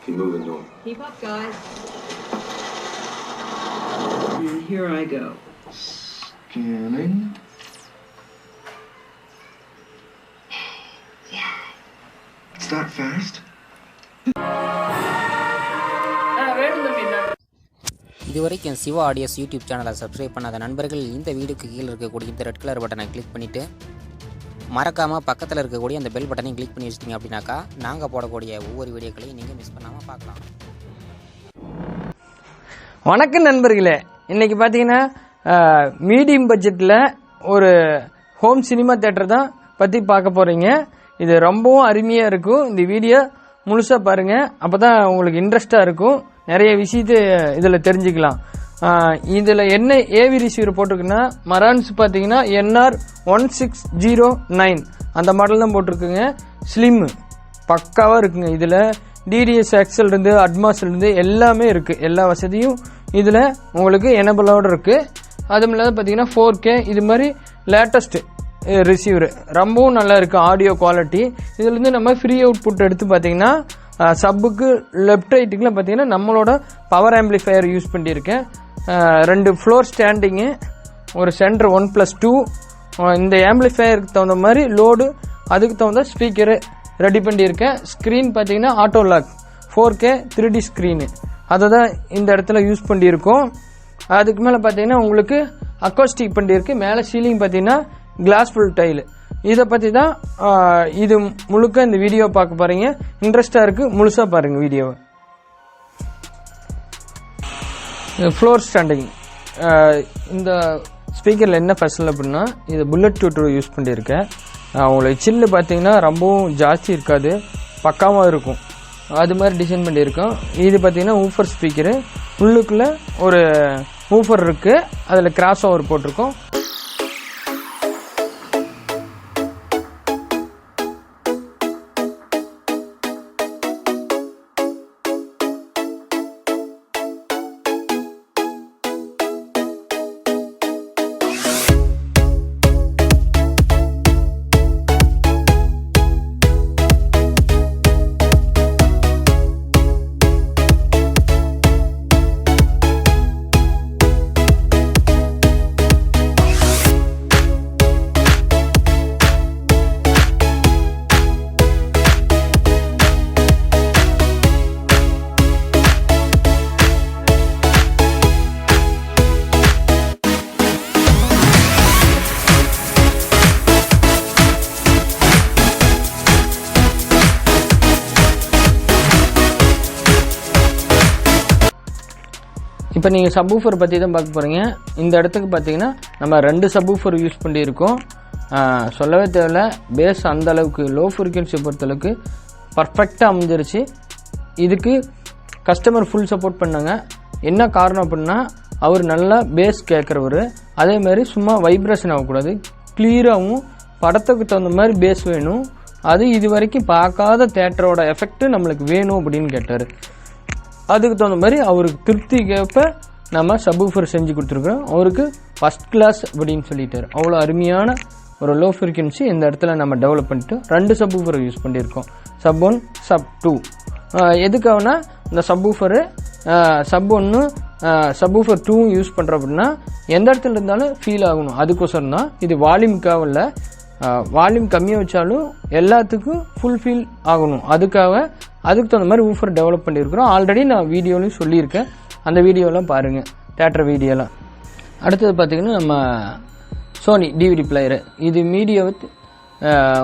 Keep moving north. Keep up, guys. And here I go. Scanning. It's that fast? இதுவரைக்கும் Siva audios YouTube சேனலை subscribe பண்ணாத நண்பர்கள் இந்த வீடியோக்கு கீழே இருக்கக்கூடிய இந்த ரெட் கலர் பட்டனை கிளிக் பண்ணிவிட்டு மறக்காமல் பக்கத்தில் இருக்கக்கூடிய அந்த பெல் பட்டனையும் கிளிக் பண்ணி வச்சிட்டிங்க அப்படின்னாக்கா நாங்கள் போடக்கூடிய ஒவ்வொரு வீடியோக்களையும் நீங்கள் மிஸ் பண்ணாமல் பார்க்கலாம். வணக்கம் நண்பர்களே, இன்றைக்கி பார்த்தீங்கன்னா மீடியம் பட்ஜெட்டில் ஒரு ஹோம் சினிமா தேட்டர் தான் பற்றி பார்க்க போகிறீங்க. இது ரொம்பவும் அருமையாக இருக்கும். இந்த வீடியோ முழுசாக பாருங்கள், அப்போ தான் உங்களுக்கு இன்ட்ரெஸ்டாக இருக்கும். நிறைய விஷயத்தை இதில் தெரிஞ்சுக்கலாம். இதில் என்ன ஏவி ரிசீவர் போட்டிருக்குன்னா மரான்ஸ் பார்த்தீங்கன்னா NR1609 அந்த மாடல் தான் போட்டிருக்குங்க. ஸ்லிம் பக்காவாக இருக்குங்க. இதில் டிடிஎஸ் எக்ஸல்லேருந்து அட்மாஸ்லேருந்து எல்லாமே இருக்குது. எல்லா வசதியும் இதில் உங்களுக்கு எனபிளோடு இருக்குது. அதுவும் இல்லாத பார்த்தீங்கன்னா 4K இது மாதிரி லேட்டஸ்ட்டு ரிசீவர் ரொம்பவும் நல்லா இருக்குது. ஆடியோ குவாலிட்டி இதுலேருந்து நம்ம ஃப்ரீ அவுட்புட் எடுத்து பார்த்தீங்கன்னா சப்புக்கு லெஃப்ட் ரைட்டுக்குலாம் பார்த்தீங்கன்னா நம்மளோட பவர் ஆம்பிளிஃபையர் யூஸ் பண்ணியிருக்கேன். 2 ஃப்ளோர் ஸ்டாண்டிங்கு, ஒரு சென்டர் 1+2. இந்த ஆம்பிளிஃபையருக்கு தகுந்த மாதிரி லோடு அதுக்கு தகுந்த ஸ்பீக்கரு ரெடி பண்ணியிருக்கேன். ஸ்க்ரீன் பார்த்தீங்கன்னா auto lock 4K 3D screen அதை தான் இந்த இடத்துல யூஸ் பண்ணியிருக்கோம். அதுக்கு மேலே பார்த்தீங்கன்னா உங்களுக்கு அக்கோஸ்டிக் பண்ணியிருக்கு. மேலே சீலிங் பார்த்தீங்கன்னா கிளாஸ் ஃபுல் டைலு. இதை பற்றி தான் இது முழுக்க இந்த வீடியோ பார்க்க போகிறீங்க. இன்ட்ரெஸ்டாக இருக்குது, முழுசாக பாருங்கள் வீடியோவை. ஃப்ளோர் ஸ்டாண்டிங் இந்த ஸ்பீக்கரில் என்ன ஃபெசில் அப்படின்னா இது புல்லட் டியூட்டர் யூஸ் பண்ணியிருக்கேன். உங்களுக்கு சில்லு பார்த்தீங்கன்னா ரொம்பவும் ஜாஸ்தி இருக்காது, பக்காவாக இருக்கும். அது மாதிரி டிசைன் பண்ணியிருக்கோம். இது பார்த்தீங்கன்னா ஊஃபர் ஸ்பீக்கரு. உள்ளுக்குள்ளே ஒரு ஊஃபர் இருக்குது, அதில் கிராஸ் ஓவர் போட்டிருக்கோம். இப்போ நீங்கள் சப்வூஃபர் பற்றி தான் பார்க்க போகிறீங்க. இந்த இடத்துக்கு பார்த்தீங்கன்னா நம்ம 2 சப்வூஃபர் யூஸ் பண்ணியிருக்கோம். சொல்லவே தேவையில்ல, பேஸ் அந்த அளவுக்கு லோ ஃப்ரீக்வன்சி பொறுத்தளவுக்கு பர்ஃபெக்டாக அமைஞ்சிருச்சு. இதுக்கு கஸ்டமர் ஃபுல் சப்போர்ட் பண்ணாங்க. என்ன காரணம் அப்படின்னா அவர் நல்லா பேஸ் கேட்குறவர், அதேமாதிரி சும்மா வைப்ரேஷன் ஆகக்கூடாது, கிளியராகவும் படத்துக்கு தகுந்த மாதிரி பேஸ் வேணும். அது இது வரைக்கும் பார்க்காத தேட்டரோட எஃபெக்ட் நம்மளுக்கு வேணும் அப்படின்னு கேட்டார். அதுக்கு தகுந்த மாதிரி அவருக்கு திருப்திக்கேற்ப நம்ம சப்வூஃபர் செஞ்சு கொடுத்துருக்குறோம். அவருக்கு ஃபஸ்ட் கிளாஸ் அப்படின்னு சொல்லிட்டார். அவ்வளோ அருமையான ஒரு லோ ஃப்ரீக்வன்சி இந்த இடத்துல நம்ம டெவலப் பண்ணிட்டு 2 சப்வூஃபர் யூஸ் பண்ணியிருக்கோம். sub 1 sub 2. எதுக்காகனா இந்த சப்வூஃபரு sub 1 சப்வூஃபர் 2 யூஸ் பண்ணுறோம் அப்படின்னா எந்த இடத்துல இருந்தாலும் ஃபீல் ஆகணும். அதுக்கோசரம் தான் இது. வால்யூமுக்காக இல்லை, வால்யூம் கம்மியாக வச்சாலும் எல்லாத்துக்கும் ஃபுல் ஃபீல் ஆகணும். அதுக்கு தகுந்த மாதிரி ஊஃபர் டெவலப் பண்ணியிருக்கிறோம். ஆல்ரெடி நான் வீடியோலையும் சொல்லியிருக்கேன், அந்த வீடியோலாம் பாருங்கள், தேட்டர் வீடியோலாம். அடுத்தது பார்த்திங்கன்னா நம்ம சோனி டிவிடி பிளேயரு. இது மீடியா வித்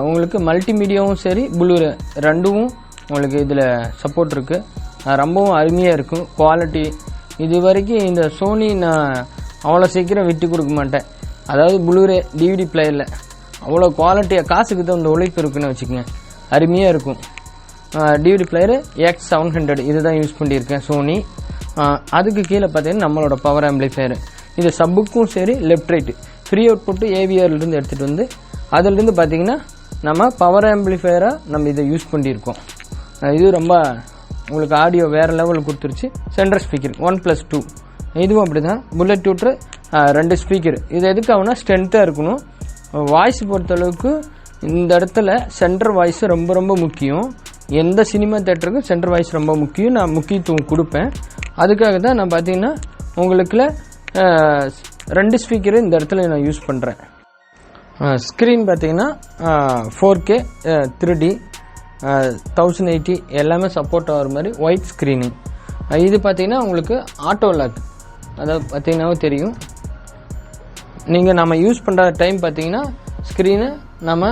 உங்களுக்கு மல்டிமீடியாவும் சரி ப்ளூரே ரெண்டும் உங்களுக்கு இதில் சப்போர்ட் இருக்குது. ரொம்பவும் அருமையாக இருக்கும் குவாலிட்டி. இது வரைக்கும் இந்த சோனி நான் அவ்வளோ சீக்கிரம் விட்டு கொடுக்க மாட்டேன். அதாவது ப்ளூரே டிவிடி பிளேயரில் அவ்வளோ குவாலிட்டியாக காசுக்கு தான் இந்த உழைப்பு இருக்குன்னு வச்சுக்கோங்க, அருமையாக இருக்கும். டிவிடி பிளேயரு X700 இது தான் யூஸ் பண்ணியிருக்கேன் சோனி. அதுக்கு கீழே பார்த்தீங்கன்னா நம்மளோட பவர் ஆம்பிளிஃபையரு. இது சப்புக்கும் சரி லெஃப்ட் ரைட்டு ஃப்ரீ அவுட்புட்டு ஏவிஆர்லேருந்து எடுத்துகிட்டு வந்து அதிலிருந்து பார்த்தீங்கன்னா நம்ம பவர் ஆம்பிளிஃபையராக நம்ம இதை யூஸ் பண்ணியிருக்கோம். இது ரொம்ப உங்களுக்கு ஆடியோ வேறு லெவலில் கொடுத்துருச்சு. சென்டர் ஸ்பீக்கர் 1+2 இதுவும் அப்படி தான். Bullet tutor 2 speaker. இது எதுக்காகனா ஸ்ட்ரென்த்தாக இருக்கணும். வாய்ஸ் பொறுத்தளவுக்கு இந்த இடத்துல சென்டர் வாய்ஸ் ரொம்ப ரொம்ப முக்கியம். எந்த சினிமா தேட்டருக்கும் சென்டர் வாய்ஸ் ரொம்ப முக்கியம், நான் முக்கியத்துவம் கொடுப்பேன். அதுக்காக தான் நான் பார்த்தீங்கன்னா உங்களுக்குள்ள 2 ஸ்பீக்கரு இந்த இடத்துல நான் யூஸ் பண்ணுறேன். ஸ்க்ரீன் பார்த்தீங்கன்னா 4K 3D 1080 எல்லாமே சப்போர்ட் ஆகிற மாதிரி ஒயிட் ஸ்க்ரீனு. இது பார்த்தீங்கன்னா உங்களுக்கு ஆட்டோ லாக், அதாவது பார்த்தீங்கன்னாவே தெரியும். நீங்கள் நம்ம யூஸ் பண்ணுற டைம் பார்த்தீங்கன்னா ஸ்க்ரீனை நம்ம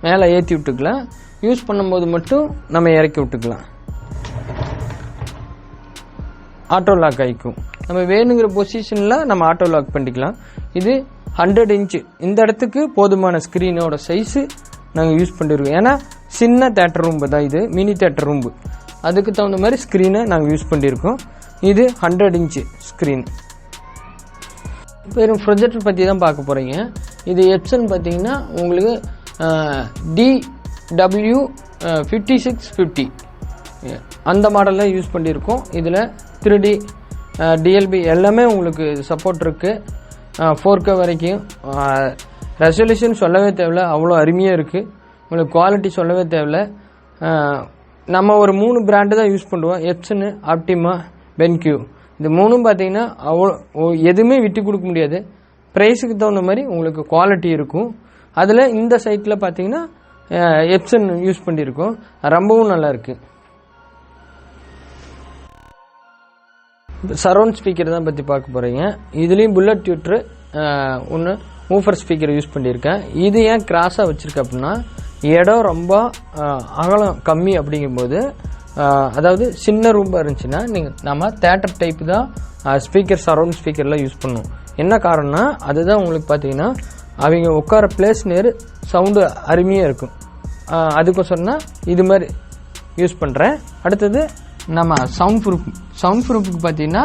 மேலே ஏற்றி விட்டுக்கலாம், யூஸ் பண்ணும்போது மட்டும் நம்ம இறக்கி விட்டுக்கலாம். ஆட்டோ லாக் ஆகிக்கும். நம்ம வேணுங்கிற பொசிஷனில் நம்ம ஆட்டோ லாக் பண்ணிக்கலாம். இது 100 இன்ச்சு இந்த இடத்துக்கு போதுமான ஸ்க்ரீனோட சைஸு நாங்கள் யூஸ் பண்ணிருக்கோம். ஏன்னா சின்ன தேட்டர் ரூம் தான் இது, மினி தேட்டர் ரூம், அதுக்கு தகுந்த மாதிரி ஸ்க்ரீனை நாங்கள் யூஸ் பண்ணியிருக்கோம். இது 100 இன்ச்சு ஸ்க்ரீன். வெறும் ப்ரொஜெக்டர் பற்றி தான் பார்க்க போகிறீங்க. இது எப்சன் பார்த்தீங்கன்னா உங்களுக்கு DW5650 அந்த மாடலில் யூஸ் பண்ணியிருக்கோம். இதில் 3D DLB எல்லாமே உங்களுக்கு சப்போர்ட் இருக்குது. 4K வரைக்கும். ரெசல்யூஷன் சொல்லவே தேவையில்ல, அவ்வளோ அருமையாக இருக்குது. உங்களுக்கு குவாலிட்டி சொல்லவே தேவையில்ல. நம்ம ஒரு 3 பிராண்டு தான் யூஸ் பண்ணுவோம், எப்சனு, ஆப்டிமா, பென்கியூ. இந்த 3ம் பார்த்தீங்கன்னா அவ்வளோ எதுவுமே விட்டு கொடுக்க முடியாது. ப்ரைஸுக்கு தகுந்த மாதிரி உங்களுக்கு குவாலிட்டி இருக்கும். அதில் இந்த சைட்டில் பார்த்தீங்கன்னா எப்சன் யூஸ் பண்ணியிருக்கோம், ரொம்பவும் நல்லா இருக்குது. சரௌண்ட் ஸ்பீக்கர் தான் பற்றி பார்க்க போகிறீங்க. இதுலேயும் புல்லட் டியூட்ரு ஒன்று ஊஃபர் ஸ்பீக்கர் யூஸ் பண்ணியிருக்கேன். இது ஏன் கிராஸாக வச்சுருக்கேன் அப்படின்னா, இடம் ரொம்ப அகலம் கம்மி அப்படிங்கும்போது, அதாவது சின்ன ரூம்பாக இருந்துச்சுன்னா நம்ம தேட்டர் டைப்பு தான் ஸ்பீக்கர் சரௌண்ட் ஸ்பீக்கர்லாம் யூஸ் பண்ணுவோம். என்ன காரணம்னா அதுதான் உங்களுக்கு பார்த்தீங்கன்னா அவங்க உட்கார பிளேஸ் நேர் சவுண்டு அருமையாக இருக்கும். அதுக்கோசரம் தான் இது மாதிரி யூஸ் பண்ணுறேன். அடுத்தது நம்ம சவுண்ட் ப்ரூஃபுக்கு பார்த்தீங்கன்னா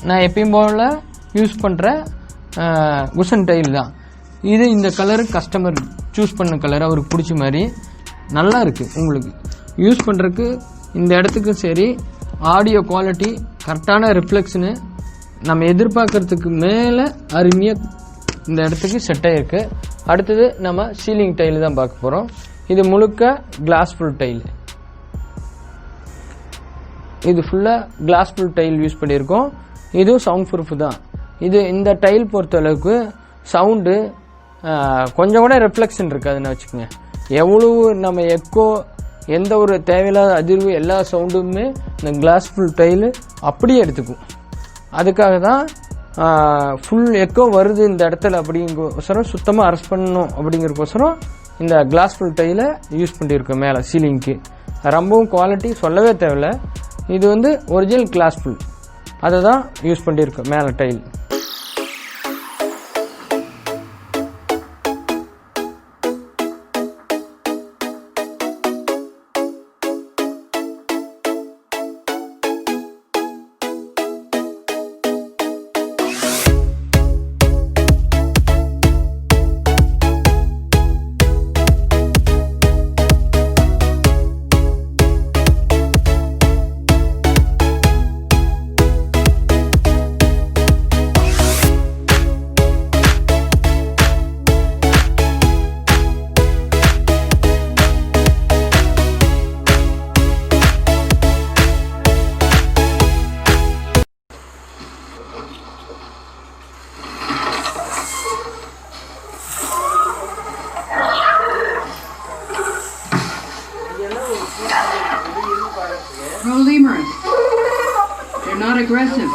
நான் எப்பயும் போல் யூஸ் பண்ணுற குஷன் டைல் தான் இது. இந்த கலரு கஸ்டமர் சூஸ் பண்ண கலர் அவருக்கு பிடிச்ச மாதிரி நல்லா இருக்குது. உங்களுக்கு யூஸ் பண்ணுறதுக்கு இந்த இடத்துக்கு சரி, ஆடியோ குவாலிட்டி கரெக்டான ரிஃப்ளெக்ஷனு நம்ம எதிர்பார்க்கறதுக்கு மேலே அருமையாக இந்த இடத்துக்கு செட் ஆகிருக்கு. அடுத்தது நம்ம சீலிங் டைல் தான் பார்க்க போகிறோம். இது முழுக்க கிளாஸ் ஃபுல் டைல். இது ஃபுல்லாக கிளாஸ் ஃபுல் டைல் யூஸ் பண்ணியிருக்கோம். இதுவும் சவுண்ட் ப்ரூஃப் தான். இந்த டைல் பொறுத்த அளவுக்கு சவுண்டு கொஞ்சம் கூட ரிஃப்ளெக்ஷன் இருக்காதுன்னு வச்சுக்கோங்க. எவ்வளவு நம்ம எக்கோ, எந்த ஒரு தேவையில்லாத அதிர்வு, எல்லா சவுண்டுமே இந்த கிளாஸ் ஃபுல் டைலு அப்படியே எடுத்துக்கும். அதுக்காக தான் ஃபுல் எக்கோ வருது இந்த இடத்துல அப்படிங்கிறோசரம், சுத்தமாக அரெஸ்ட் பண்ணணும் அப்படிங்கிறக்கோசரம் இந்த கிளாஸ் ஃபுல் டைலை யூஸ் பண்ணியிருக்கோம் மேலே சீலிங்க்கு. ரொம்பவும் குவாலிட்டி சொல்லவே தேவையில்லை. இது ஒரிஜினல் கிளாஸ் ஃபுல், அதை தான் யூஸ் பண்ணியிருக்கோம் மேலே tail. No lemurs. They're not aggressive.